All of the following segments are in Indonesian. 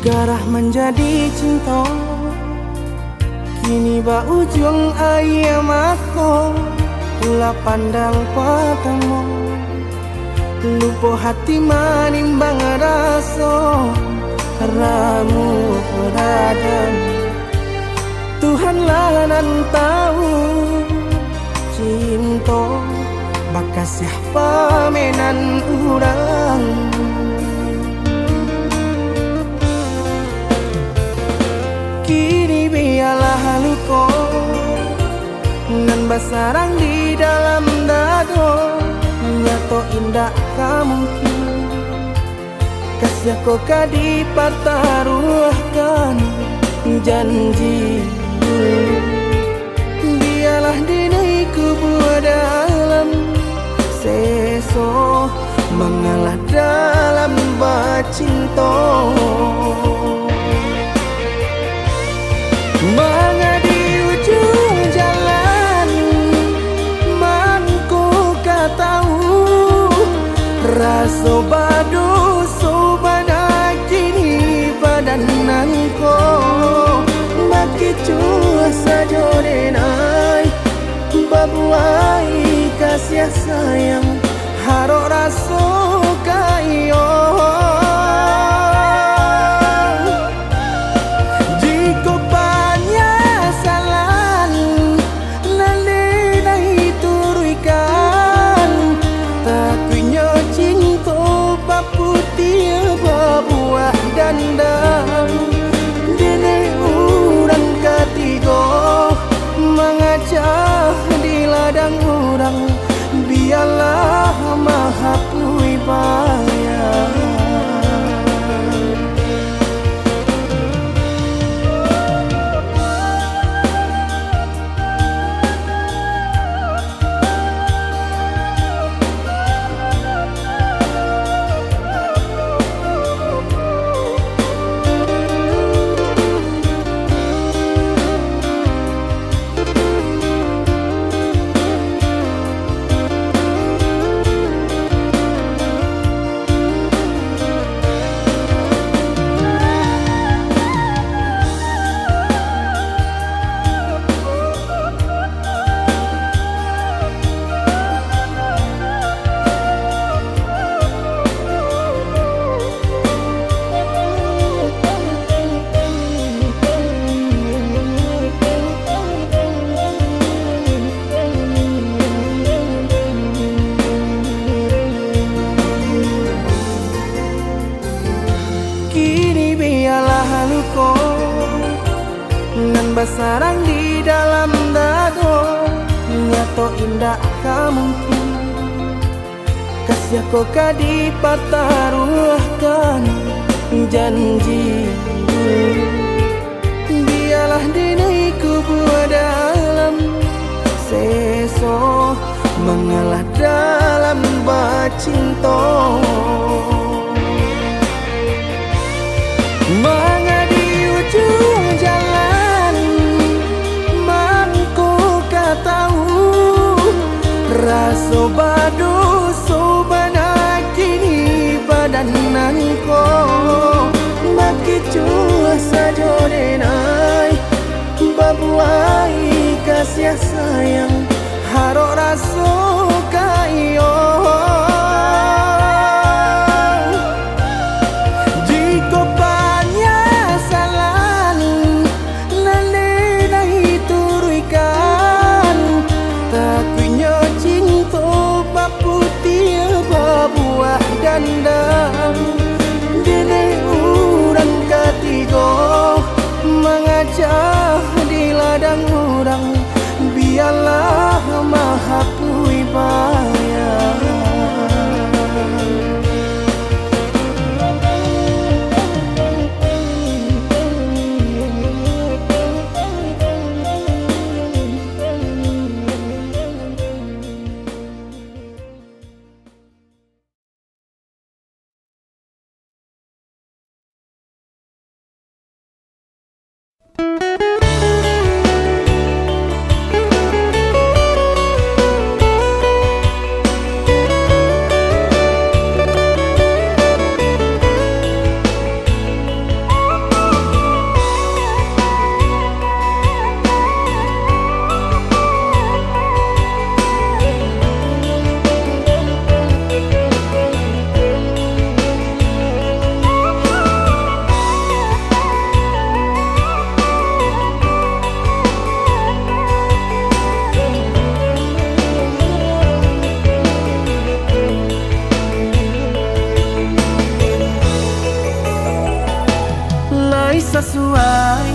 Garah menjadi cinta, kini ba ujung ayam aku. Ula pandang patamu, lupa hati manimbang rasa. Ramu peradam, Tuhanlah nan tahu. Cinta bakas siapa menan urang. Kini biarlah luka nan basarang di dalam dado. Nyato indah kamungkin kasih ko kadi pataruhkan janji dulu. Biarlah dinai kubur dalam seso mengalah dalam bacinta. Mengadi ujung jalan manku katahu rasa badu sobana kini badananku maki cua saja denai babuai kasih sayang harok rasa kayo. Dene urang ketiga mengacah di ladang urang. Biarlah maha bayar. Kini biarlah luka nan basarang di dalam dado. Nyato indah kamungkin kasih ko kadi pataruhkan janji dulu. Biarlah dinai kubur dalam seso mengalah dalam bacinta. Mengadi ujung jalan manku katahu rasa badu sobana kini badananku maki cua saja denai babuai kasih sayang harok rasa kayo. sesuai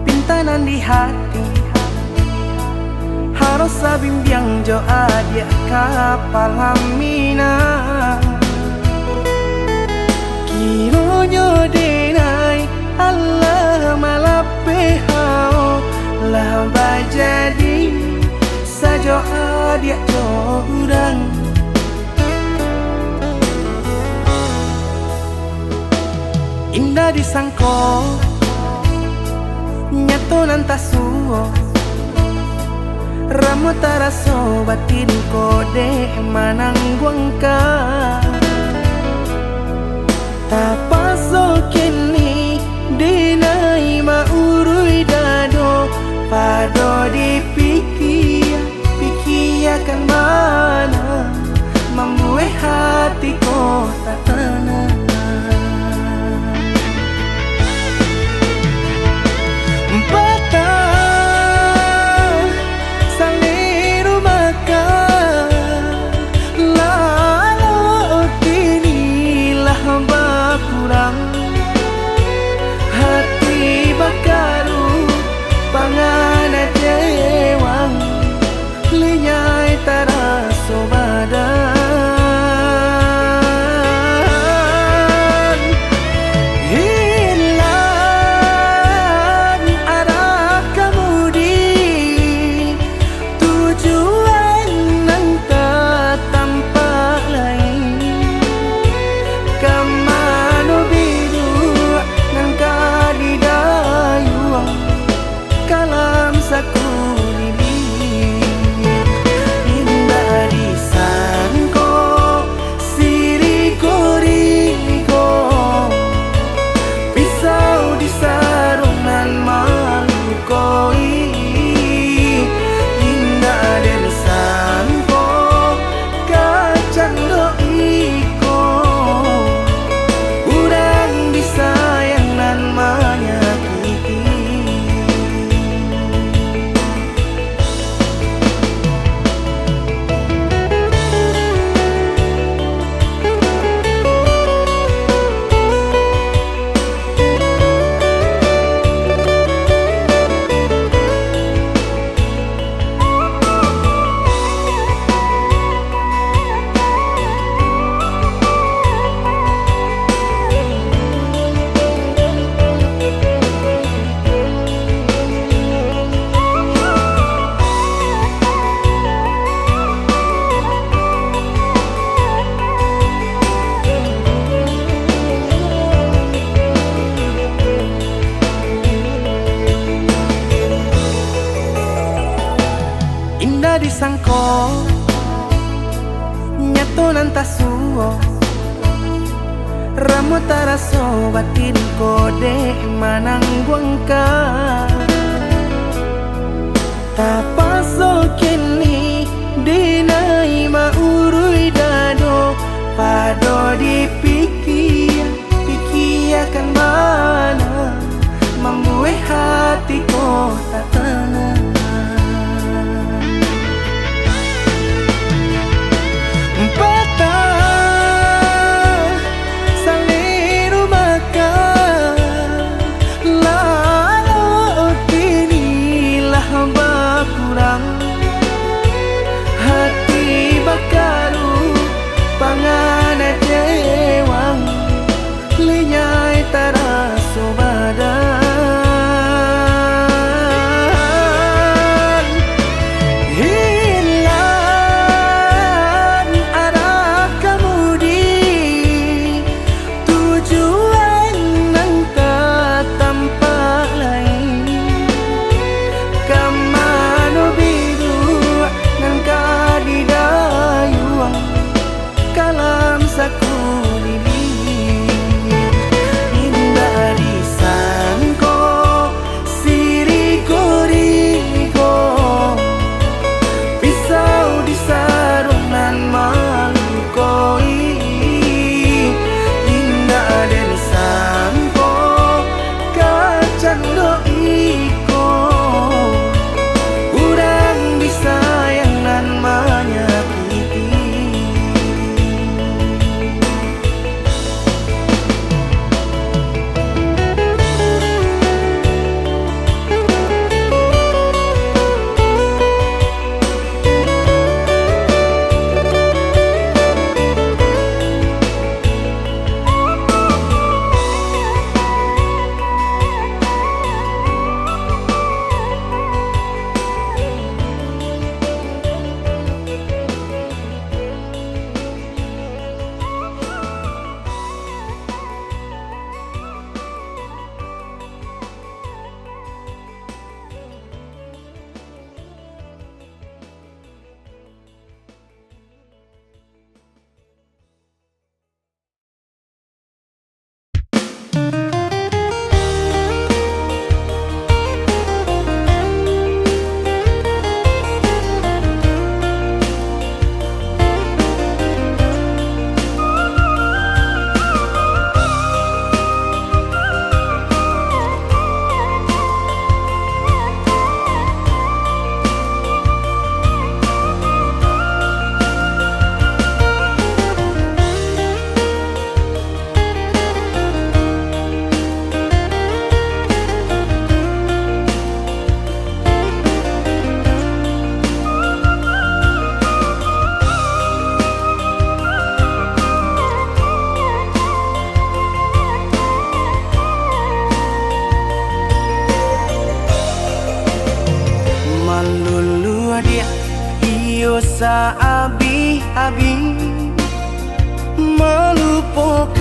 pintanan di hati, harus sabimbiang jo adia kapal hamina. Kironyo denai Allah malape hao lah bajadi sajo adia jo urang. Indah disangko nyato nanta suo ramo taraso batin kode manangguangka tapaso kini dinai maurui dado pado dipikiakan mana membuat hatiku tak tenang. Hati bakaru pangana jewang linyai taraso badan hilang arah kemudi tujuan nang tak tampak lain kamano biru nang kadidayuang kalam saku lilir indah disangko siriko-riko pisau di sarungan malukoi indah disangko kacang doiko urang disayang nan menyakiti. Indah disangko nyato nanta suo ramo taraso batin kode manangguangka tapaso kini dinai maurui dado pado dipikiakan mana membuat hatiku tak tenang. Hati bakaru pangana jewang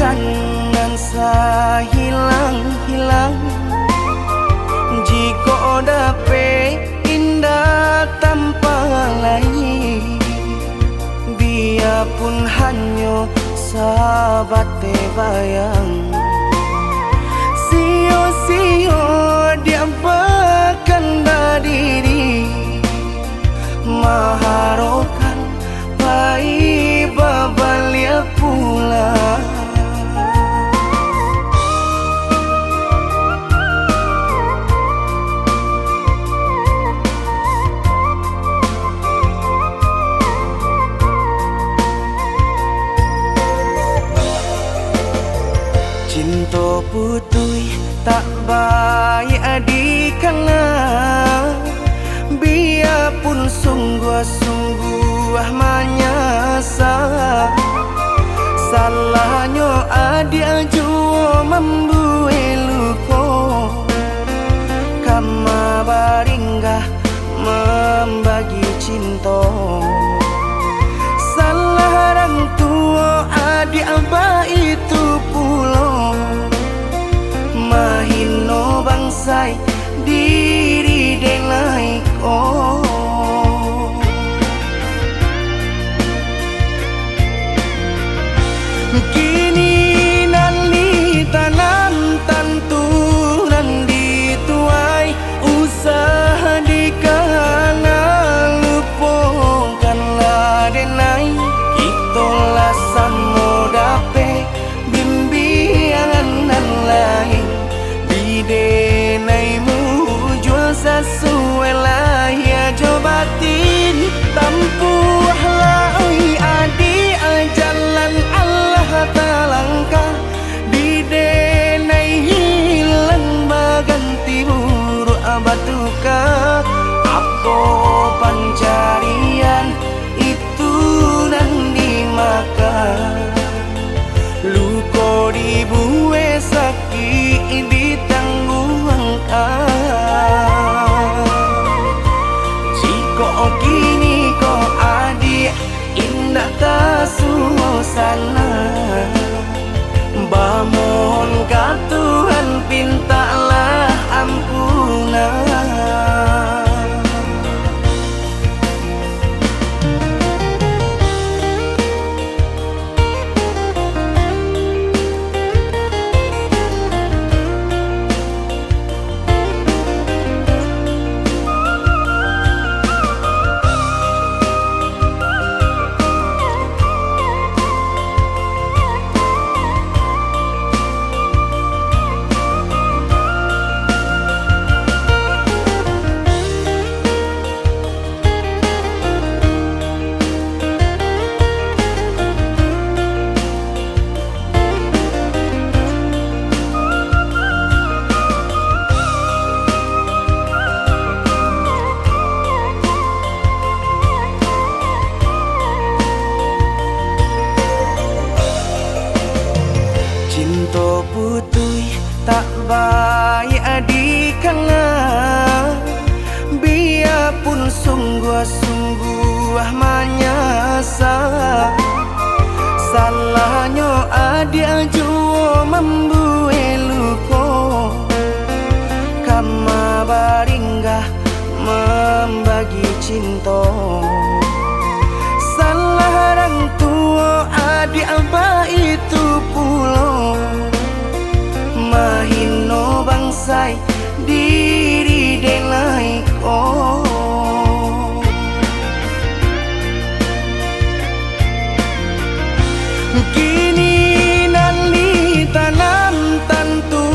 takkan nansa hilang-hilang jika dapat indah tanpa lain. Biarpun hanya sahabat bayang, sio-sio dia bahkan diri maharokan pai babalia pula. Cinta putui tak baik adikana, biarpun sungguh-sungguh menyasa. Salahnya adik jua membuat luka, kama baringgah membagi cinta. Salah orang tua adik abah itu pulau, mahino bangsai diri denai ko. Kini nali tanam tantu nan dituai, usaha dikana lupakanlah denai. Itolah samo dape bimbingan nan lain, bidenaimu jual sesuai lah ya jobatin. Tampuhlah oi adi jalan Allah talangkah, bidenai hilang baganti buruk abatuka. Apa pencarian itu dan dimakan, luko dibuat sakit ditangguhkan. Jika kini kau adik indah tak suasana, bamohon ka Tuhan pintalah ampunan. Cinta putui tak baik adikana, biarpun sungguh-sungguh menyasa. Salahnya adik jua membuat luka, kama baringgah membagi cinta. Salah orang tua adik abah itu pulau, mahino bangsai diri denai ko. Kini nali tanam tantu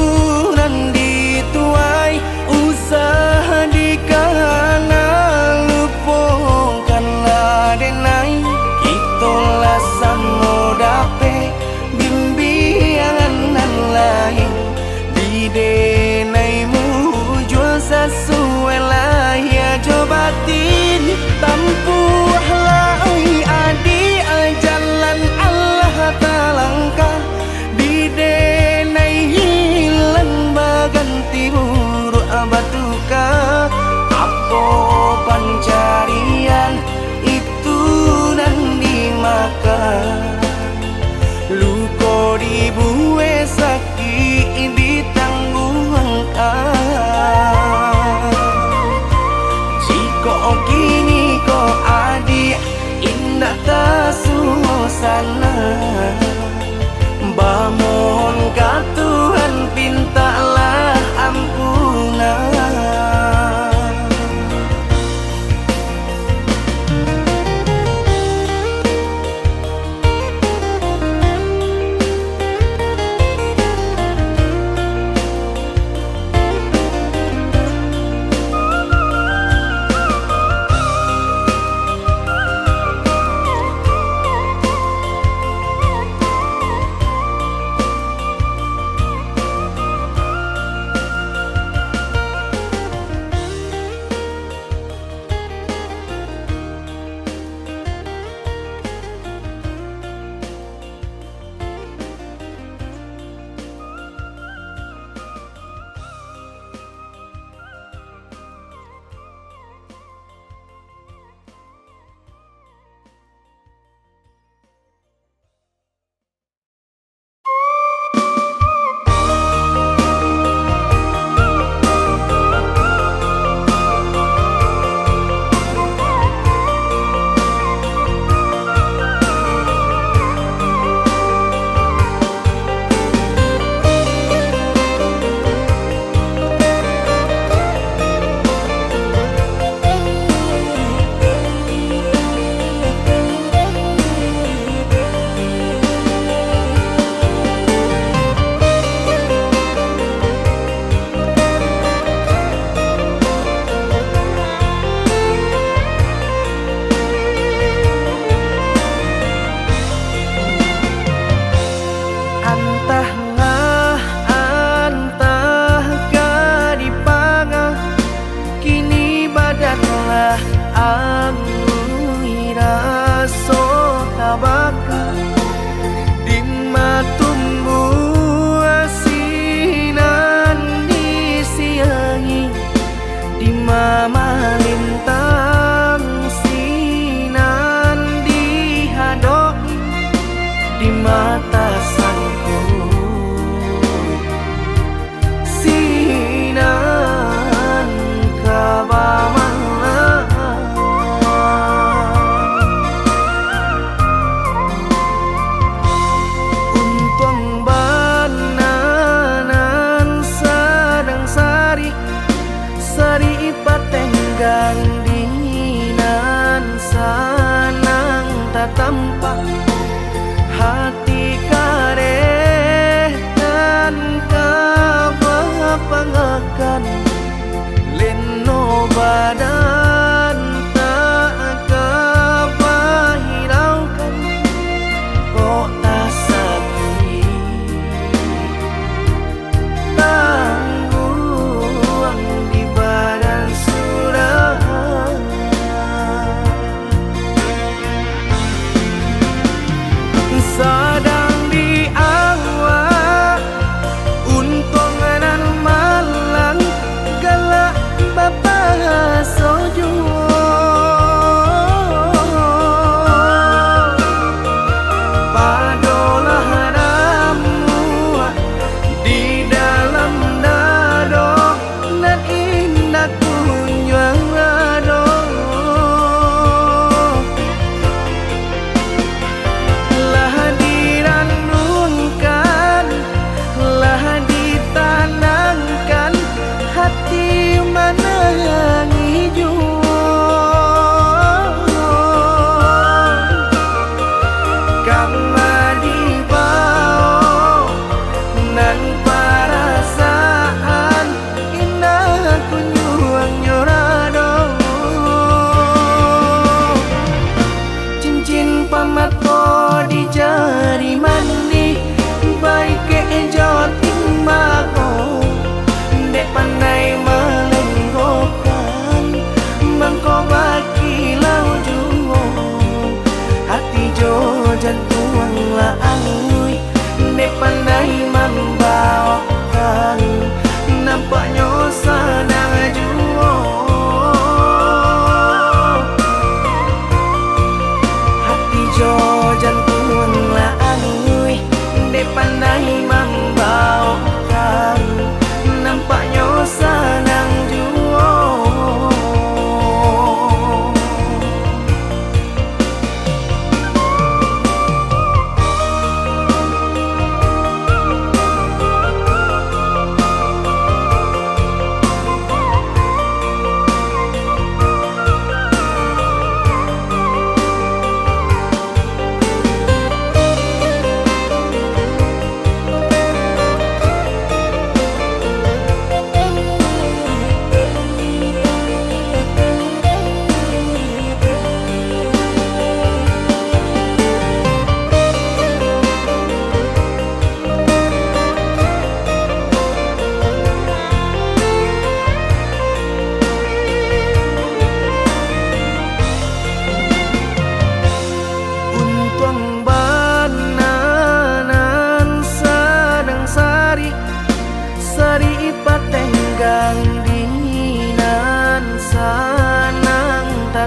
nan dituai, usaha dikana lupakanlah denai. Itolah samo dape bimbingan nan lain, bidenaimu jual sesuai lah ya jobatin. Tampuhlah oi adi jalan Allah talangkah, bidenai hilang baganti buruk abatuka. Apa pencarian itu dan dimakan, luko dibuat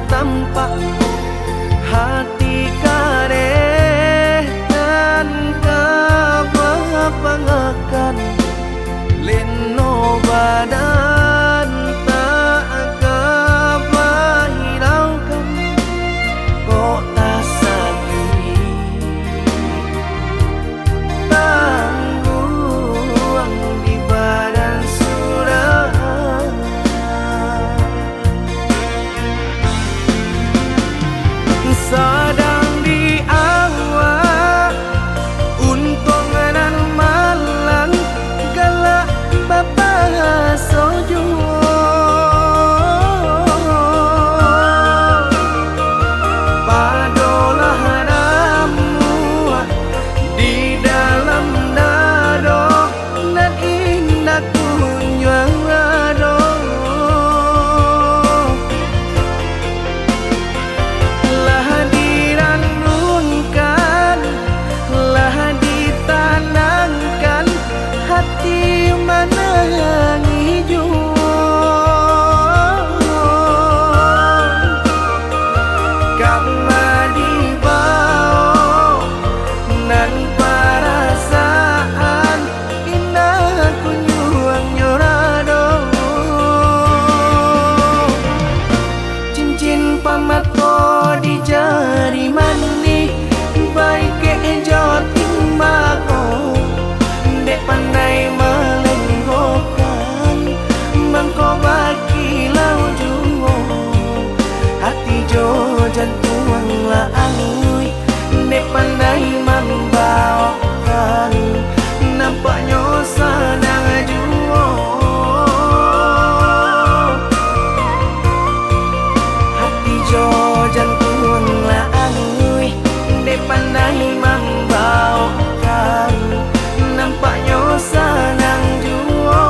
tampak hati kareh dan kepangakan leno badan tak kepahiraukan kok tak sakit tangguh di badan surah sedang di awak untung dan malang galak bapak sojo padolah hadamu di dalam dado dan indah kunjung rado lah diranunkan lah ditanangkan hati mana yang hijau kama dibawa nan perasaan indah kunjung nyorado cincin pamato di jari mani baik ke joting bako dek pandai melenggokan mangko baki lau juo hati jo jantung la angui dek pandai membawakan nampaknya sedang juo hati jo jantung la angui dek pandai membawakan nampaknya senang juo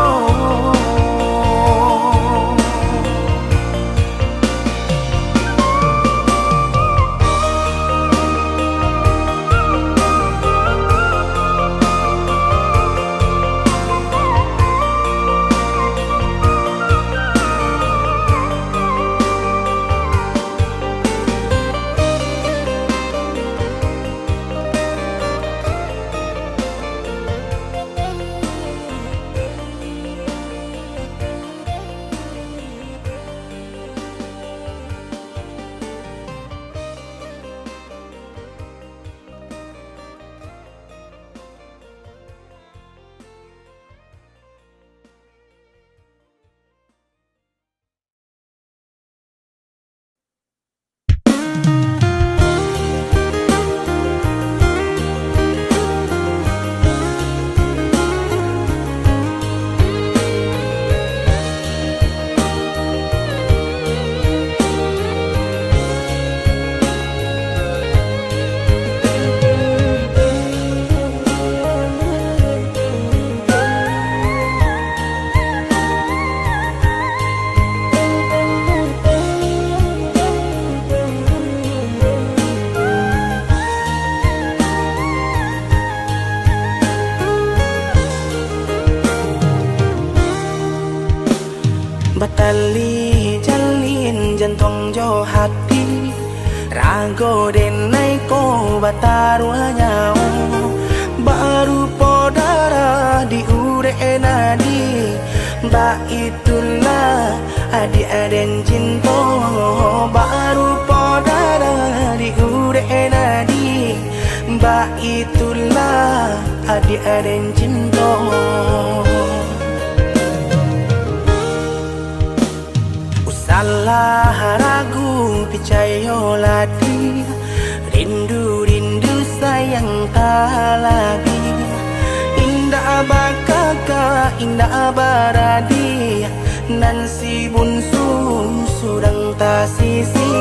batali jalin jantung jo hati rago denai ko batarua nyao baru podara di ure nadi ba itulah adi aden cinto baru podara di ure nadi ba itulah adi aden cinto salah ragu percaya lagi rindu sayang tak lagi indah bakaka indah baradi nan si bunsu sudang tak sisi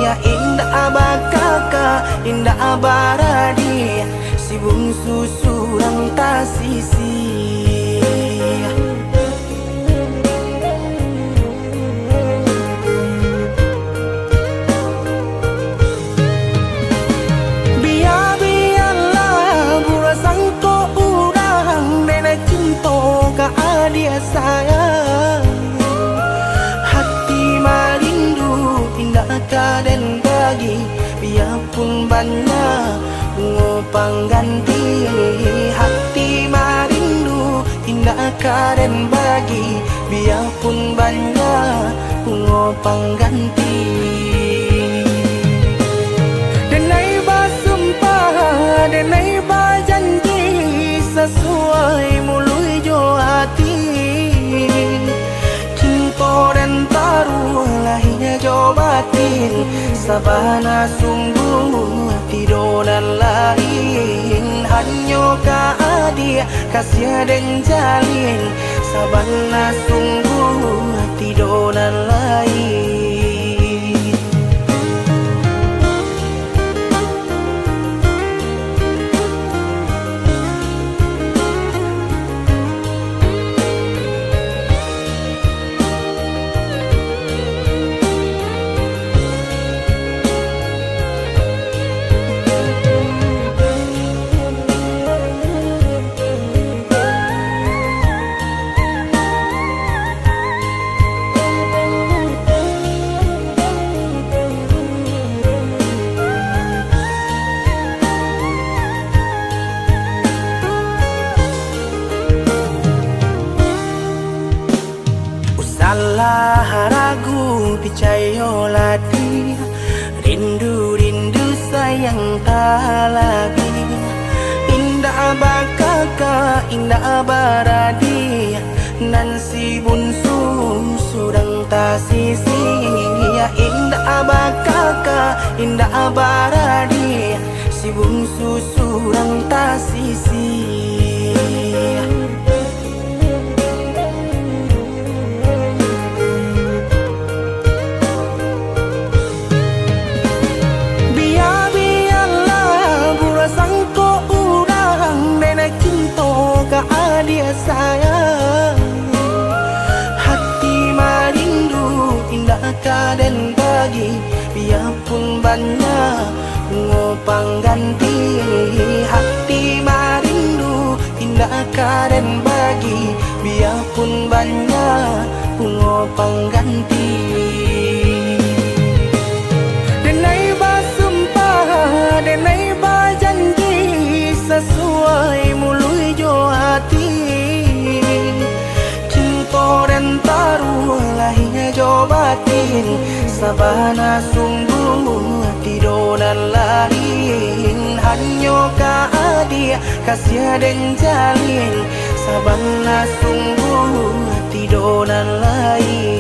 ya indah bakaka indah baradi si bunsu sudang tak sisi dia sayang hati marindu indah banyak bunga pengganti hati merindu indah karen bagi biarpun banyak bunga pengganti. Denai bersumpah, denai berjanji sesuai mulut jo hati. Cinta dan taruh lahirnya jo batin sabana sungguh tidur dan lain hanya dia kasih dan jalin sabana sungguh tidur dan lain. Salah ragu percayalah dia, rindu sayang tak lagi. Indah bakaka, indah baradi, dan si bunsu surang tak sisi. Indah bakaka, indah baradi, si bunsu surang tak sisi. Dia sayang hati merindu indah dan bagi biarpun banyak bunga pengganti hati merindu indah dan bagi biarpun banyak bunga pengganti. Denai bersumpah, denai berjanji sesuai mulut jo hati. Cinta dan taruh lahirnya jo batin sabana sungguh tidur dan lain hanya dia kasih dan jalin sabana sungguh tidur dan lain.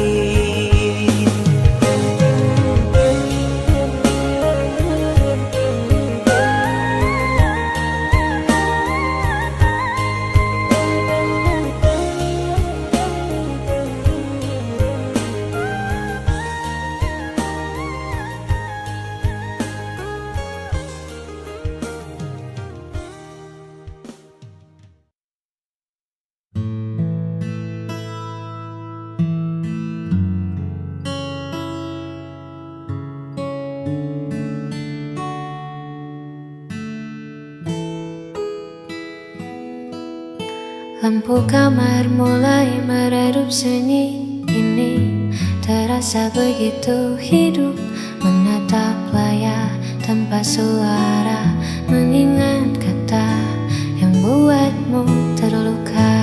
Lampu kamar mulai meredup sunyi ini. Terasa begitu hidup menatap layar tanpa suara, mengingat kata yang buatmu terluka.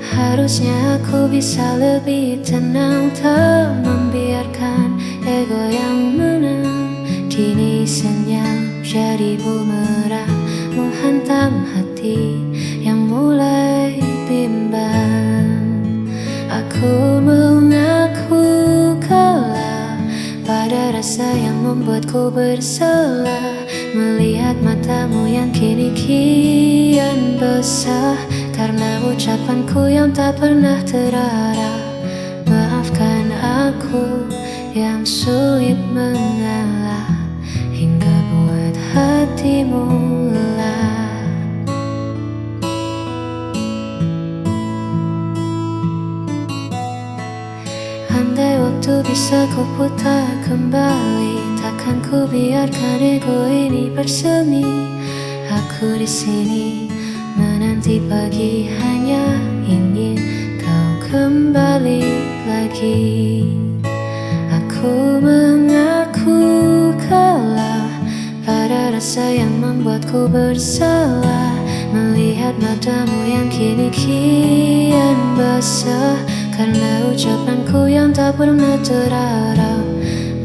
Harusnya aku bisa lebih tenang, tak membiarkan ego yang menang. Kini senyap jadi bumerang menghantam hati yang mulai bimbang. Aku mengaku kalah pada rasa yang membuatku bersalah, melihat matamu yang kini kian basah karena ucapanku yang tak pernah terarah. Maafkan aku yang sulit mengalah hingga buat hatimu lelah. Andai waktu bisa ku putar kembali, takkan ku biarkan ego ini bersemi. Aku di sini menanti pagi, hanya ingin kau kembali lagi. Aku mengaku aku bersalah melihat matamu yang kini kian basah karena ucapanku yang tak pernah terarah.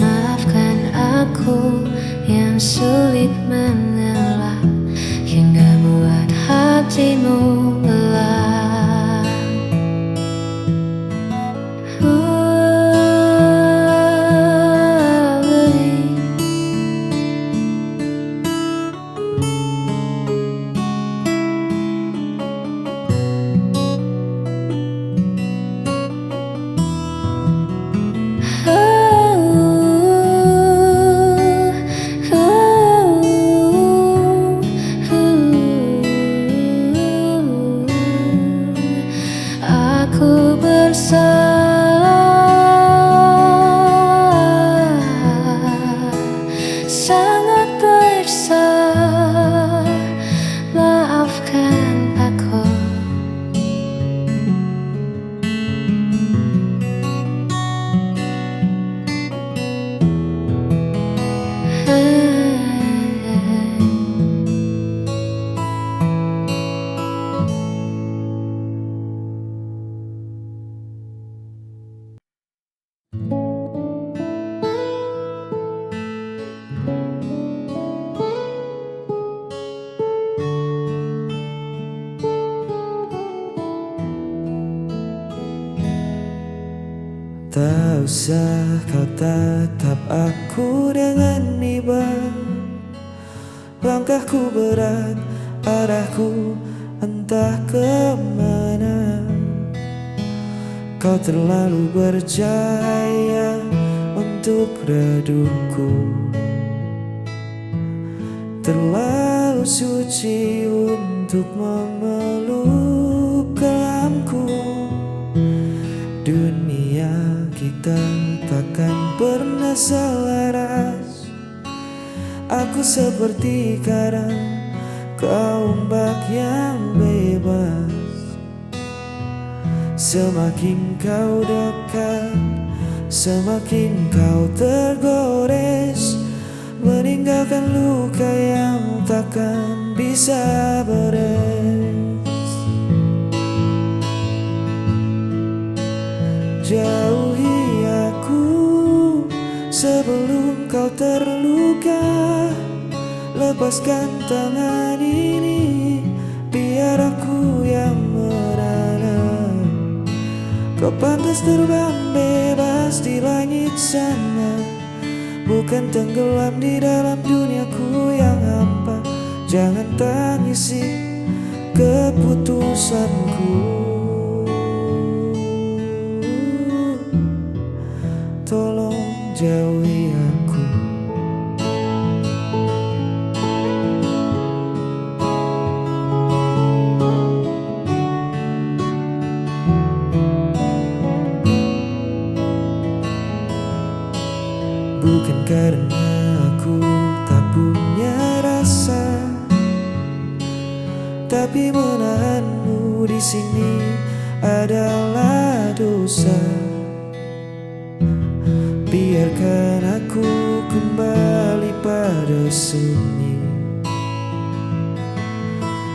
Maafkan aku yang sulit mengalah hingga buat hatimu lelah. Aku bersalah, sangat bersalah. Maafkan aku. Tak usah kau tatap aku dengan iba. Langkahku berat, arahku entah kemana. Kau terlalu bercahaya untuk redupku, terlalu suci untuk memeluk kelamku. Dunia kita takkan pernah selaras. Aku seperti karang, kau ombak yang bebas. Semakin kau dekat, semakin kau tergores, meninggalkan luka yang takkan bisa beres. Jauhi aku sebelum kau terluka. Lepaskan tangan ini, biar aku yang merana. Kau pantas terbang bebas di langit sana, bukan tenggelam di dalam duniaku yang hampa. Jangan tangisi keputusanku, tolong jauhi aku. Bukan karena aku tak punya rasa, tapi menahanmu di sini adalah dosa. Biarkan aku kembali pada sunyi,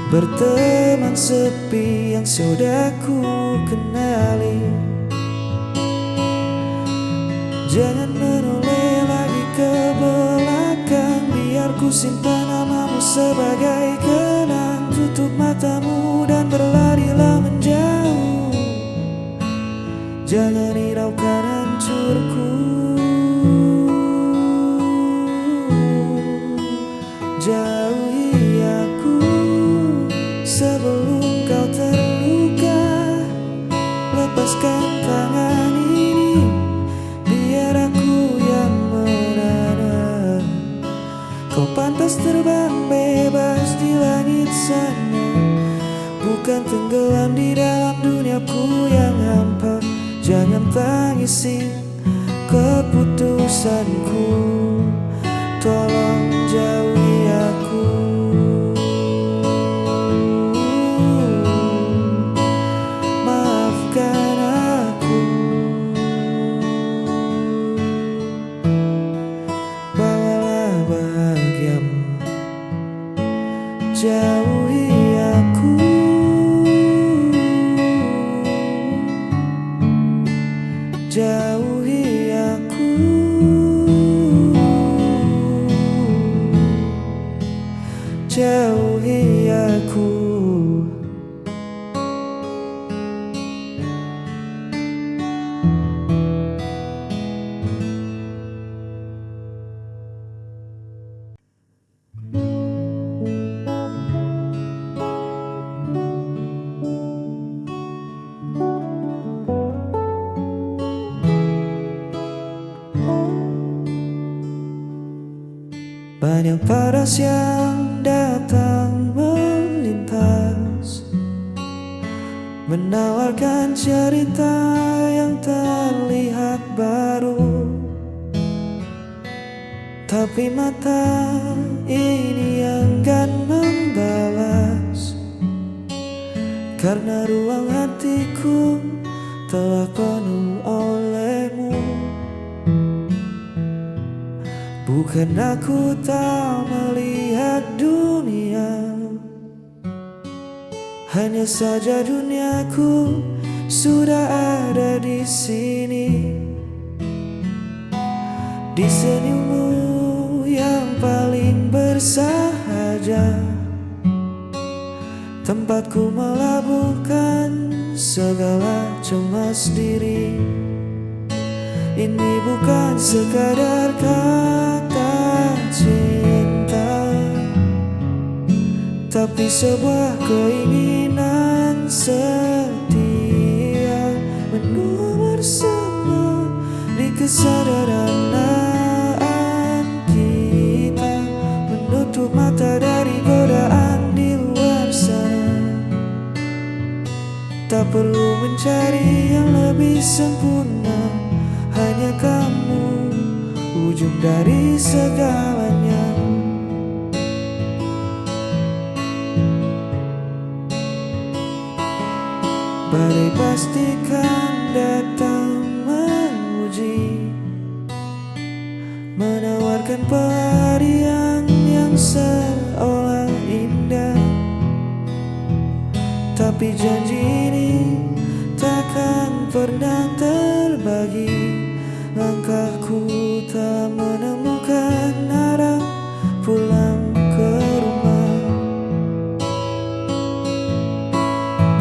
berteman sepi yang sudah ku kenali. Jangan menoleh lagi ke belakang, biar ku simpan namamu sebagai kenang. Tutup matamu dan berlarilah menjauh, jangan hiraukan hancurku. Jauhi aku sebelum kau terluka. Lepaskan tangan ini, biar aku yang merana. Kau pantas terbang bebas di langit sana, bukan tenggelam di dalam duniaku yang hampa. Jangan tangisi keputusanku, tolong jauhi aku. Maafkan aku, bawalah bahagiamu hanya paras yang datang melintas, menawarkan cerita yang terlihat baru. Tapi mata ini enggan membalas, karena ruang hatiku telah penuh olehmu. Bukan aku tak melihat dunia, hanya saja duniaku sudah ada di sini, di senyummu yang paling bersahaja, tempatku melabuhkan segala cemas diri. Ini bukan sekadar kata cinta, tapi sebuah keinginan setia, menua bersama di kesederhanaan kita, menutup mata dari godaan di luar sana. Tak perlu mencari yang lebih sempurna, hanya kamu ujung dari segalanya. Badai pastikan datang menguji, menawarkan pelarian yang seolah indah. Tapi janji ini takkan pernah terbagi. Langkahku tak menemukan arah pulang ke rumah.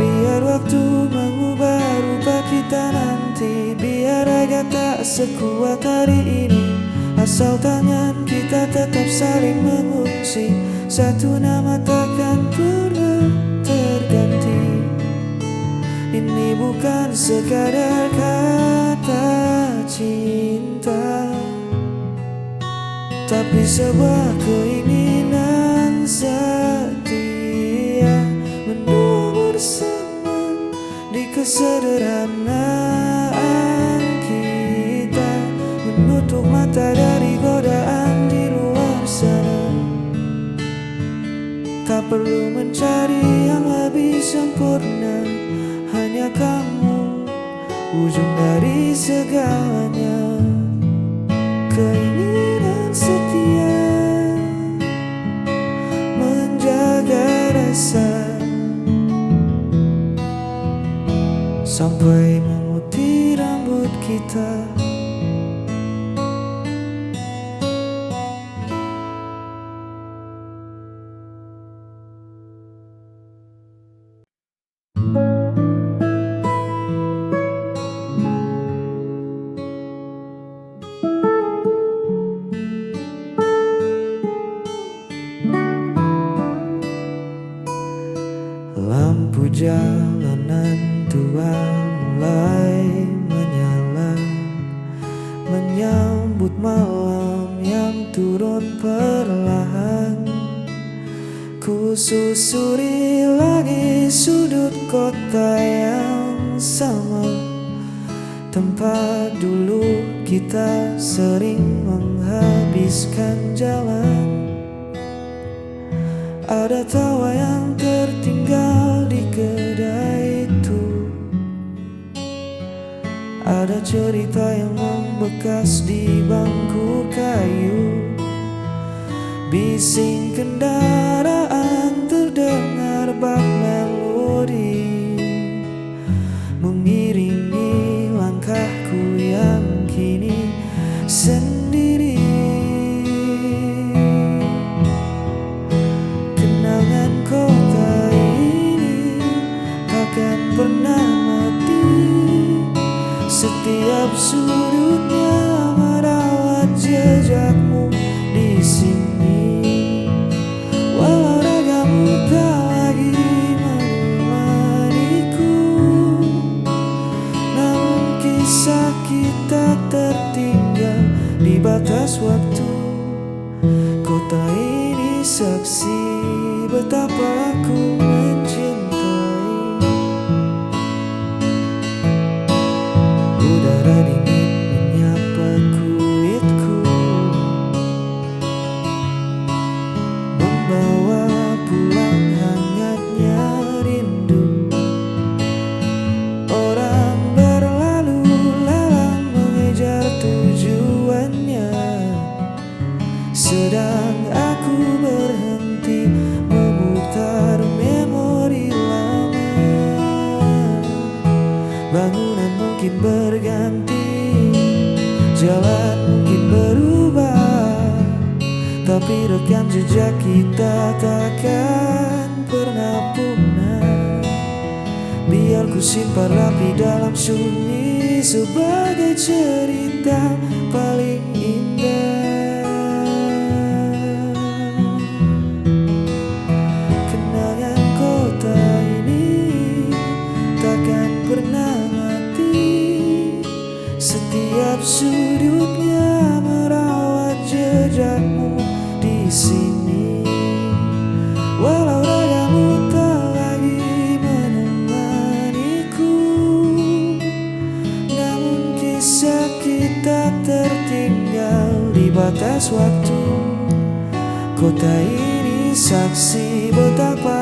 Biar waktu mengubah rupa kita nanti, biar raga tak sekuat hari ini, asal tangan kita tetap saling mengungsi, satu nama takkan pernah terganti. Ini bukan sekadar kata cinta, tapi sebuah keinginan setia, menua bersama di kesederhanaan kita, menutup mata dari godaan di luar sana. Tak perlu mencari yang lebih sempurna, hanya kamu ujung dari segalanya. Keinginan setia menjaga rasa sampai memutih rambut kita. Lampu jalanan tua mulai menyala, menyambut malam yang turun perlahan. Ku susuri lagi sudut kota yang sama, tempat dulu kita sering menghabiskan jalan. Ada tawa yang tertinggal di kedai itu, ada cerita yang membekas di bangku kayu. Bising kendaraan terdengar bak melodi, mengiringi langkahku yang kini sendiri. Kenangan kota ini takkan pernah mati, setiap sudutnya merawat jejakmu di sini. Walau ragamu tak lagi menemaniku, namun kisah kita tertinggal di batas waktu. Kota Bangunan mungkin berganti, jalan mungkin berubah, tapi rekam jejak kita takkan pernah punah. Biar ku simpan rapi dalam sunyi sebagai cerita paling indah. Kenangan kota ini takkan pernah mati, setiap sudutnya merawat jejakmu di sini. Walau ragamu tak lagi menemaniku, namun kisah kita tertinggal di batas waktu. Kota ini saksi betapa